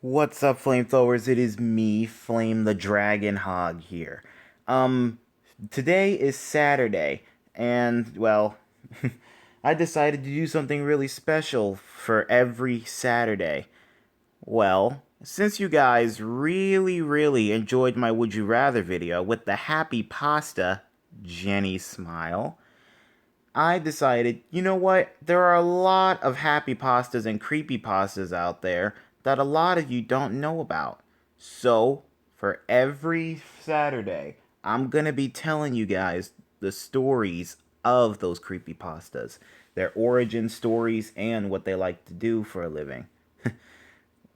What's up, flamethrowers? It is me, Flame the Dragon Hog here. Um, Today is Saturday, and well, I decided to do something really special for every Saturday. Well, since you guys really enjoyed my Would You Rather video with the happy pasta, Jenny Smile, I decided, you know what? There are a lot of happy pastas and creepy pastas out there that a lot of you don't know about. So, for every Saturday, I'm going to be telling you guys the stories of those creepy pastas, their origin stories, and what they like to do for a living.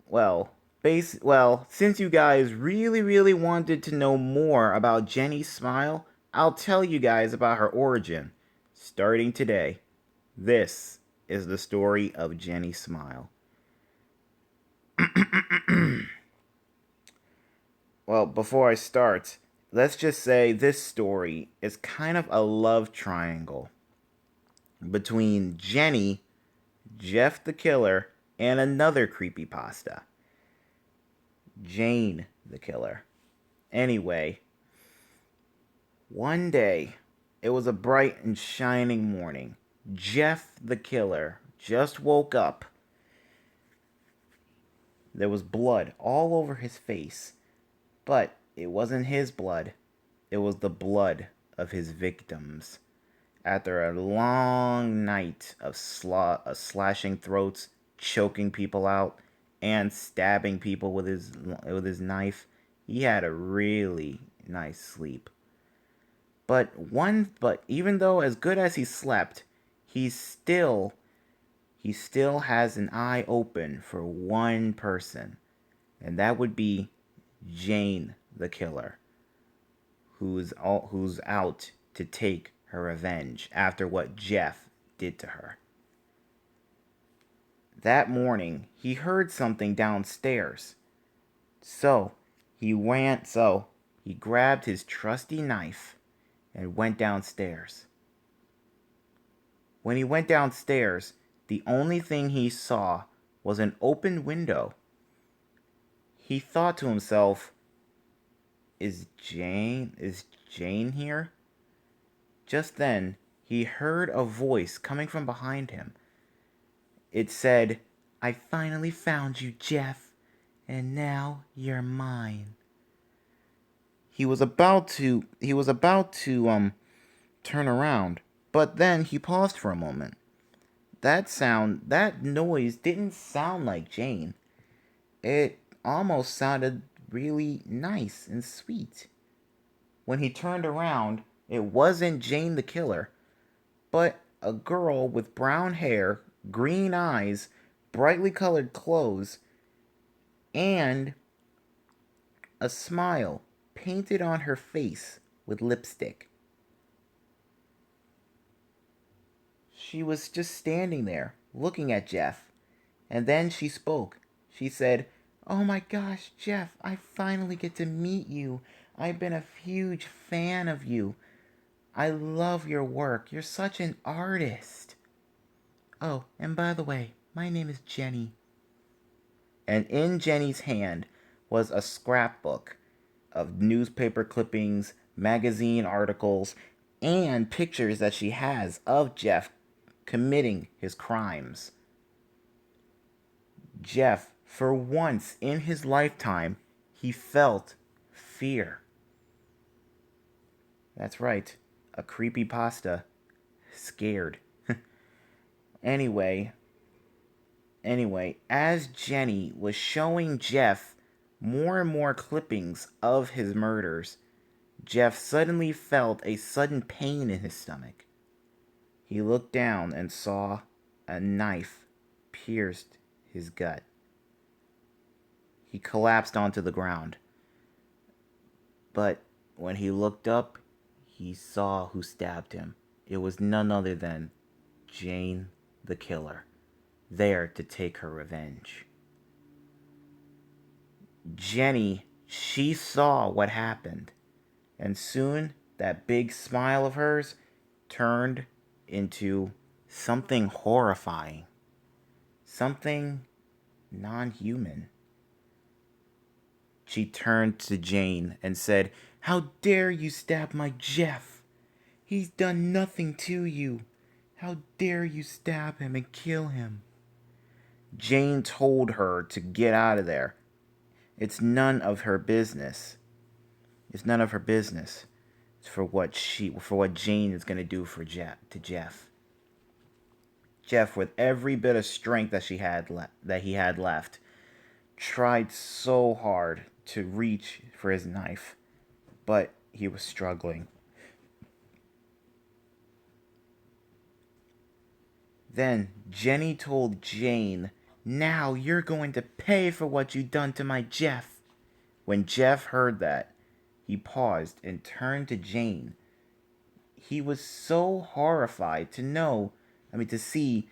Well, since you guys really wanted to know more about Jenny Smile, I'll tell you guys about her origin. Starting today, this is the story of Jenny Smile. Well, before I start, let's just say this story is kind of a love triangle between Jenny, Jeff the Killer, and another creepypasta, Jane the Killer. Anyway, one day, it was a bright and shining morning. Jeff the Killer just woke up. There was blood all over his face, but it wasn't his blood. It was the blood of his victims. After a long night of slashing throats, choking people out, and stabbing people with his knife, he had a really nice sleep. But even though as good as he slept, he still he still has an eye open for one person, and that would be Jane the Killer, who's out to take her revenge after what Jeff did to her. That morning, he heard something downstairs. So, he grabbed his trusty knife and went downstairs. When he went downstairs, the only thing he saw was an open window. He thought to himself, is Jane here? Just then, he heard a voice coming from behind him. It said, "I finally found you, Jeff, and now you're mine." He was about to turn around, but then he paused for a moment. That noise didn't sound like Jane. It almost sounded really nice and sweet. When he turned around, it wasn't Jane the Killer, but a girl with brown hair, green eyes, brightly colored clothes, and a smile painted on her face with lipstick. She was just standing there, looking at Jeff, and then she spoke. She said, "Oh my gosh, Jeff, I finally get to meet you. I've been a huge fan of you. I love your work. You're such an artist. Oh, and by the way, my name is Jenny." And in Jenny's hand was a scrapbook of newspaper clippings, magazine articles, and pictures that she has of Jeff committing his crimes. Jeff, for once in his lifetime, he felt fear. That's right, a creepy pasta. Scared. Anyway, as Jenny was showing Jeff more and more clippings of his murders, Jeff suddenly felt a sudden pain in his stomach. He looked down and saw a knife pierced his gut. He collapsed onto the ground. But when he looked up, he saw who stabbed him. It was none other than Jane the Killer, there to take her revenge. Jenny, she saw what happened, and soon that big smile of hers turned into something horrifying, something non human. she turned to Jane and said, "How dare you stab my Jeff? He's done nothing to you. How dare you stab him and kill him?" Jane told her to get out of there. It's none of her business. It's none of her business. It's for what Jane is gonna do for Jeff. Jeff, with every bit of strength that he had left, tried so hard to reach for his knife, but he was struggling. Then Jenny told Jane, "Now you're going to pay for what you done to my Jeff." When Jeff heard that, he paused and turned to Jane. He was so horrified to see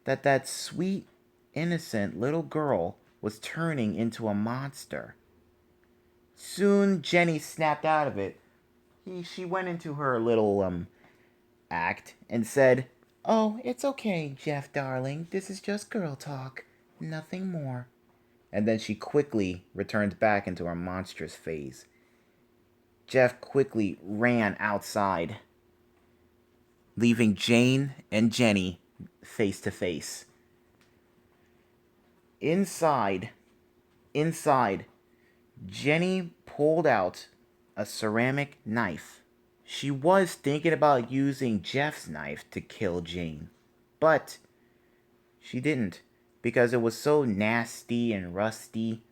that sweet, innocent little girl was turning into a monster. Soon Jenny snapped out of it. She went into her little act and said, "Oh, it's okay, Jeff darling. This is just girl talk. Nothing more." And then she quickly returned back into her monstrous phase. Jeff quickly ran outside, leaving Jane and Jenny face to face. Inside, Jenny pulled out a ceramic knife. She was thinking about using Jeff's knife to kill Jane, but she didn't because it was so nasty and rusty.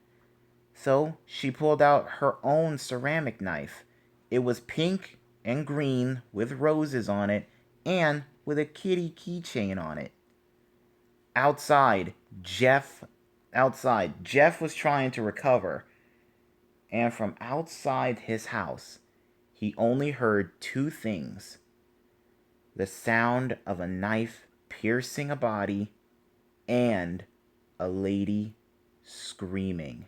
So she pulled out her own ceramic knife. It was pink and green with roses on it and with a kitty keychain on it. Outside, Jeff was trying to recover, and from outside his house, he only heard two things: the sound of a knife piercing a body and a lady screaming.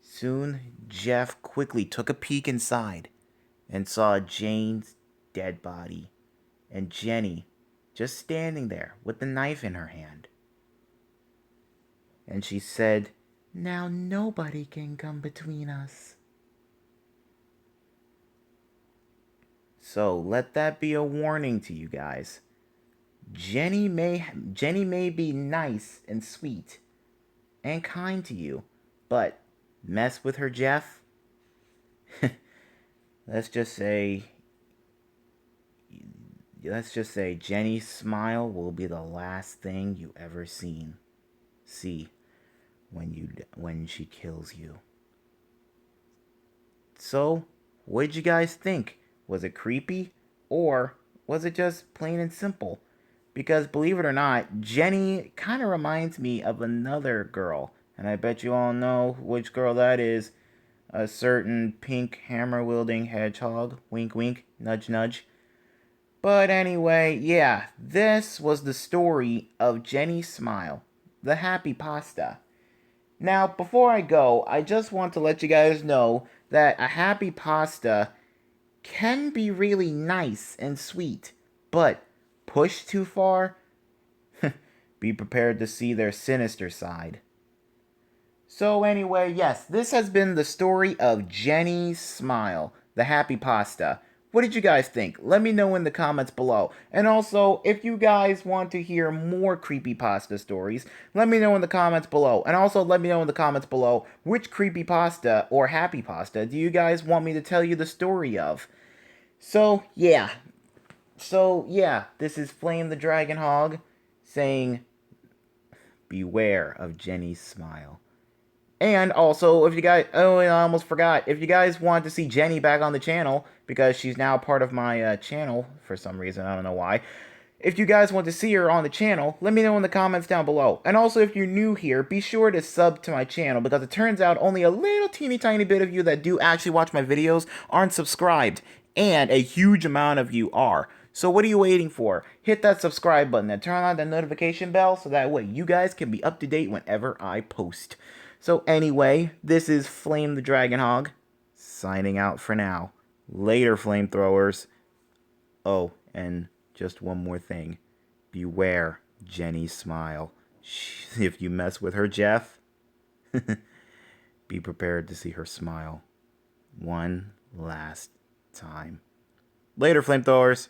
Soon, Jeff quickly took a peek inside and saw Jane's dead body and Jenny just standing there with the knife in her hand. And she said, "Now nobody can come between us." So let that be a warning to you guys. Jenny may be nice and sweet and kind to you, but mess with her Jeff, let's just say Jenny's smile will be the last thing you ever see when she kills you. So, what did you guys think? Was it creepy, or was it just plain and simple? Because believe it or not, Jenny kind of reminds me of another girl, and I bet you all know which girl that is. A certain pink hammer-wielding hedgehog. Wink wink, nudge nudge. But anyway, yeah, this was the story of Jenny's Smile, the happy pasta. Now, before I go, I just want to let you guys know that a happy pasta can be really nice and sweet, but pushed too far, be prepared to see their sinister side. So anyway, yes, this has been the story of Jenny's Smile, the happy pasta. What did you guys think? Let me know in the comments below. And also, if you guys want to hear more creepypasta stories, let me know in the comments below. And also, let me know in the comments below which creepypasta or happy pasta do you guys want me to tell you the story of. So, yeah, this is Flame the Dragon Hog saying, beware of Jenny's smile. And also, if you guys, oh, I almost forgot, if you guys want to see Jenny back on the channel, because she's now part of my channel for some reason, I don't know why. If you guys want to see her on the channel, let me know in the comments down below. And also, if you're new here, be sure to sub to my channel, because it turns out only a little teeny tiny bit of you that do actually watch my videos aren't subscribed, and a huge amount of you are. So what are you waiting for? Hit that subscribe button and turn on that notification bell so that way you guys can be up to date whenever I post. So anyway, this is Flame the Dragon Hog, signing out for now. Later, flamethrowers. Oh, and just one more thing. Beware Jenny's smile. If you mess with her, Jeff, Be prepared to see her smile one last time. Later, flamethrowers!